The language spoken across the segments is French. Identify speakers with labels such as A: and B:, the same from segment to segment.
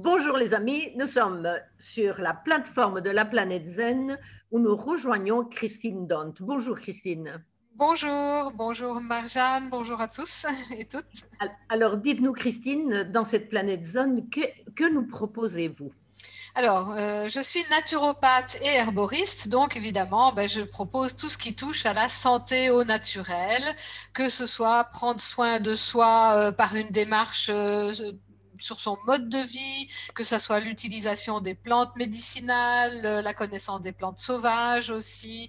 A: Bonjour les amis, nous sommes sur la plateforme de la planète Zen où nous rejoignons Christine Dont. Bonjour Christine.
B: Bonjour Marjane, bonjour à tous et toutes.
A: Alors dites-nous Christine, dans cette planète Zen, que nous proposez-vous?
B: Alors, je suis naturopathe et herboriste, donc évidemment, je propose tout ce qui touche à la santé au naturel, que ce soit prendre soin de soi par une démarche sur son mode de vie, que ce soit l'utilisation des plantes médicinales, la connaissance des plantes sauvages aussi,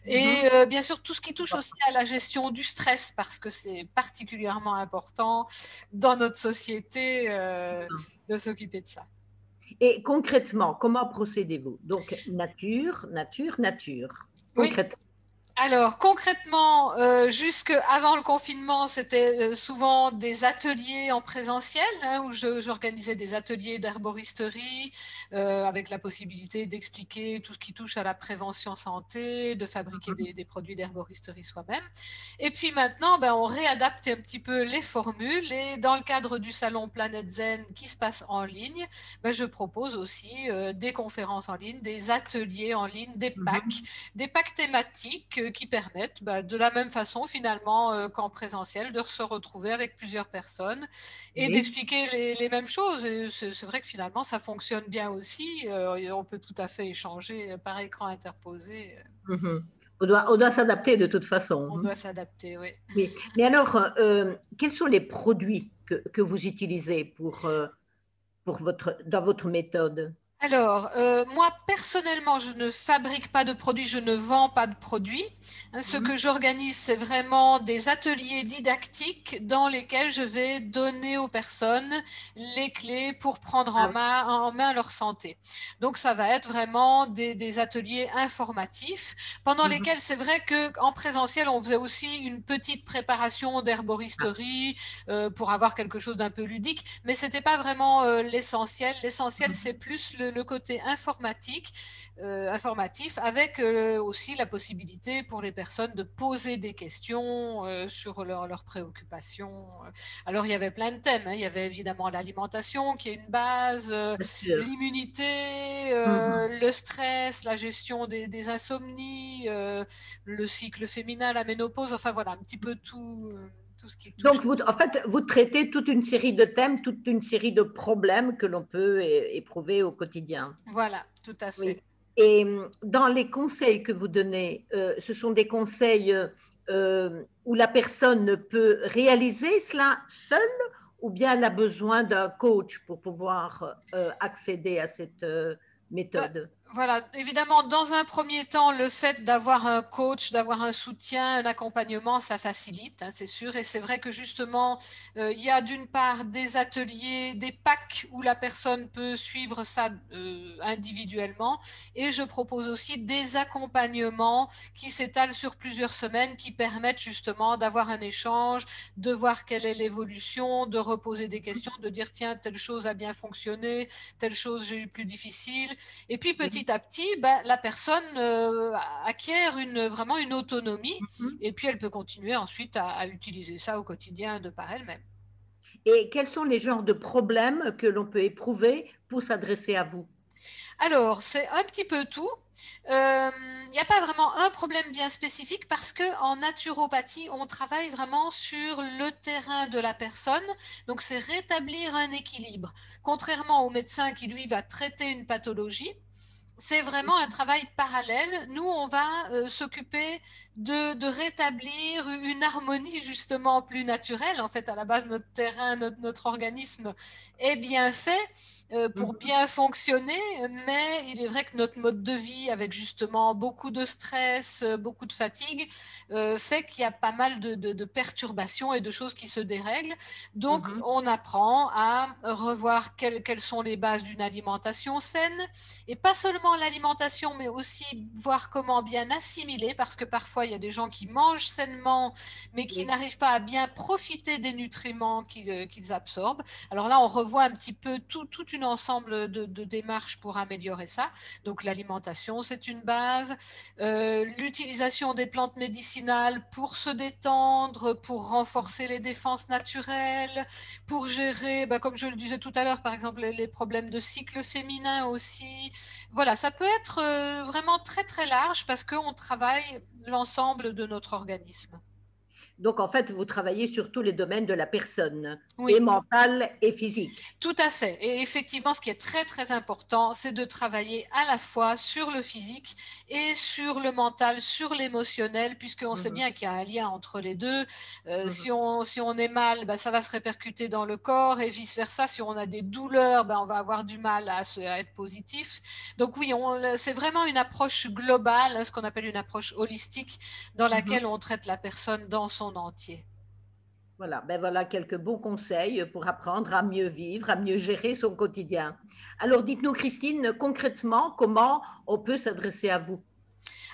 B: et bien sûr tout ce qui touche aussi à la gestion du stress, parce que c'est particulièrement important dans notre société de s'occuper de ça.
A: Et concrètement, comment procédez-vous? Donc nature.
B: Oui.
A: Concrètement.
B: Alors concrètement, jusque avant le confinement, c'était souvent des ateliers en présentiel où j'organisais des ateliers d'herboristerie avec la possibilité d'expliquer tout ce qui touche à la prévention santé, de fabriquer des produits d'herboristerie soi-même. Et puis maintenant, on réadapte un petit peu les formules et dans le cadre du salon Planète Zen qui se passe en ligne, je propose aussi des conférences en ligne, des ateliers en ligne, des packs thématiques qui permettent de la même façon finalement qu'en présentiel de se retrouver avec plusieurs personnes et
A: Oui.
B: d'expliquer les mêmes choses. C'est vrai que finalement ça fonctionne bien aussi. On peut tout à fait échanger par écran interposé.
A: On doit s'adapter de toute façon.
B: On doit s'adapter, oui.
A: Oui. Mais alors, quels sont les produits que vous utilisez dans votre méthode?
B: Alors, moi, personnellement, je ne fabrique pas de produits, je ne vends pas de produits. Ce que j'organise, c'est vraiment des ateliers didactiques dans lesquels je vais donner aux personnes les clés pour prendre en main leur santé. Donc, ça va être vraiment des ateliers informatifs pendant lesquels c'est vrai qu'en présentiel, on faisait aussi une petite préparation d'herboristerie pour avoir quelque chose d'un peu ludique, mais ce n'était pas vraiment l'essentiel. L'essentiel, c'est plus le côté informatif, avec aussi la possibilité pour les personnes de poser des questions sur leurs préoccupations. Alors, il y avait plein de thèmes. Il y avait évidemment l'alimentation qui est une base, l'immunité, le stress, la gestion des insomnies, le cycle féminin, la ménopause, enfin voilà, un petit peu tout ce qui touche.
A: Donc, en fait, vous traitez toute une série de thèmes, toute une série de problèmes que l'on peut éprouver au quotidien.
B: Voilà, tout à
A: Oui.
B: fait.
A: Et dans les conseils que vous donnez, ce sont des conseils où la personne peut réaliser cela seule ou bien elle a besoin d'un coach pour pouvoir accéder à cette méthode?
B: Voilà, évidemment, dans un premier temps, le fait d'avoir un coach, d'avoir un soutien, un accompagnement, ça facilite, c'est sûr. Et c'est vrai que justement, il y a d'une part des ateliers, des packs où la personne peut suivre ça individuellement. Et je propose aussi des accompagnements qui s'étalent sur plusieurs semaines, qui permettent justement d'avoir un échange, de voir quelle est l'évolution, de reposer des questions, de dire tiens, telle chose a bien fonctionné, telle chose j'ai eu plus difficile. Et puis petit à petit, la personne acquiert vraiment une autonomie et puis elle peut continuer ensuite à utiliser ça au quotidien de par elle-même.
A: Et quels sont les genres de problèmes que l'on peut éprouver pour s'adresser à vous?
B: Alors, c'est un petit peu tout. Il n'y a pas vraiment un problème bien spécifique parce qu'en naturopathie, on travaille vraiment sur le terrain de la personne. Donc, c'est rétablir un équilibre. Contrairement au médecin qui, lui, va traiter une pathologie, c'est vraiment un travail parallèle. Nous, on va s'occuper de rétablir une harmonie justement plus naturelle. En fait, à la base, notre terrain, notre organisme est bien fait pour bien fonctionner, mais il est vrai que notre mode de vie, avec justement beaucoup de stress, beaucoup de fatigue, fait qu'il y a pas mal de perturbations et de choses qui se dérèglent. Donc, on apprend à revoir quelles sont les bases d'une alimentation saine, et pas seulement seulement l'alimentation, mais aussi voir comment bien assimiler, parce que parfois il y a des gens qui mangent sainement, mais qui n'arrivent pas à bien profiter des nutriments qu'ils absorbent. Alors là, on revoit un petit peu tout un ensemble de démarches pour améliorer ça. Donc l'alimentation, c'est une base. L'utilisation des plantes médicinales pour se détendre, pour renforcer les défenses naturelles, pour gérer, comme je le disais tout à l'heure, par exemple, les problèmes de cycle féminin aussi. Voilà, ça peut être vraiment très très large parce qu'on travaille l'ensemble de notre organisme.
A: Donc, en fait, vous travaillez sur tous les domaines de la personne, et
B: Oui.
A: mental et physique.
B: Tout à fait. Et effectivement, ce qui est très, très important, c'est de travailler à la fois sur le physique et sur le mental, sur l'émotionnel, puisqu'on sait bien qu'il y a un lien entre les deux. Si on est mal, ça va se répercuter dans le corps et vice-versa. Si on a des douleurs, on va avoir du mal à être positif. Donc oui, c'est vraiment une approche globale, ce qu'on appelle une approche holistique, dans laquelle on traite la personne dans son entier.
A: Voilà, voilà quelques bons conseils pour apprendre à mieux vivre, à mieux gérer son quotidien. Alors, dites-nous, Christine, concrètement, comment on peut s'adresser à vous?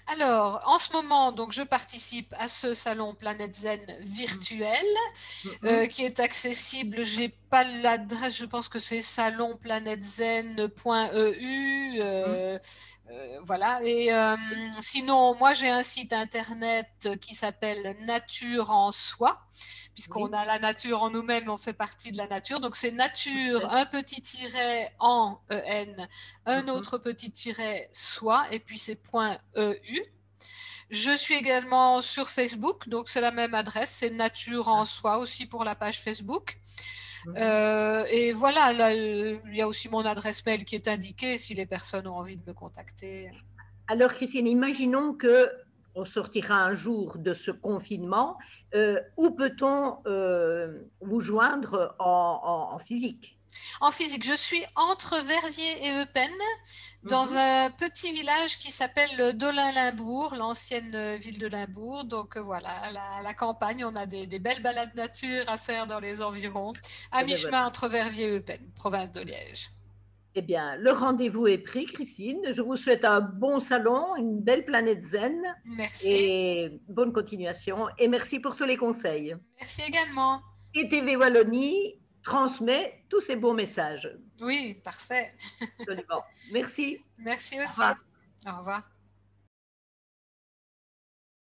B: Alors, en ce moment, donc, je participe à ce salon Planète Zen virtuel qui est accessible. J'ai pas l'adresse, je pense que c'est salonplanetzen.eu. Voilà. Et sinon, moi, j'ai un site internet qui s'appelle Nature en soi, puisqu'on a la nature en nous-mêmes, on fait partie de la nature. Donc, c'est nature, un petit tiret en EN, un autre petit tiret soi, et puis c'est .eu. Je suis également sur Facebook, donc c'est la même adresse, c'est Nature en soi aussi pour la page Facebook. Et voilà, là, il y a aussi mon adresse mail qui est indiquée si les personnes ont envie de me contacter.
A: Alors, Christine, imaginons que on sortira un jour de ce confinement. Où peut-on vous joindre en physique?
B: En physique, je suis entre Verviers et Eupen, dans un petit village qui s'appelle Dolin-Limbourg, l'ancienne ville de Limbourg. Donc voilà, à la campagne, on a des belles balades nature à faire dans les environs, à mi-chemin entre Verviers et Eupen, province de Liège.
A: Eh bien, le rendez-vous est pris, Christine. Je vous souhaite un bon salon, une belle planète zen.
B: Merci.
A: Et bonne continuation. Et merci pour tous les conseils.
B: Merci également.
A: Et TV Wallonie transmet tous ces bons messages.
B: Oui, parfait.
A: Absolument. Merci.
B: Merci
A: Au
B: aussi.
A: revoir.
B: Au revoir.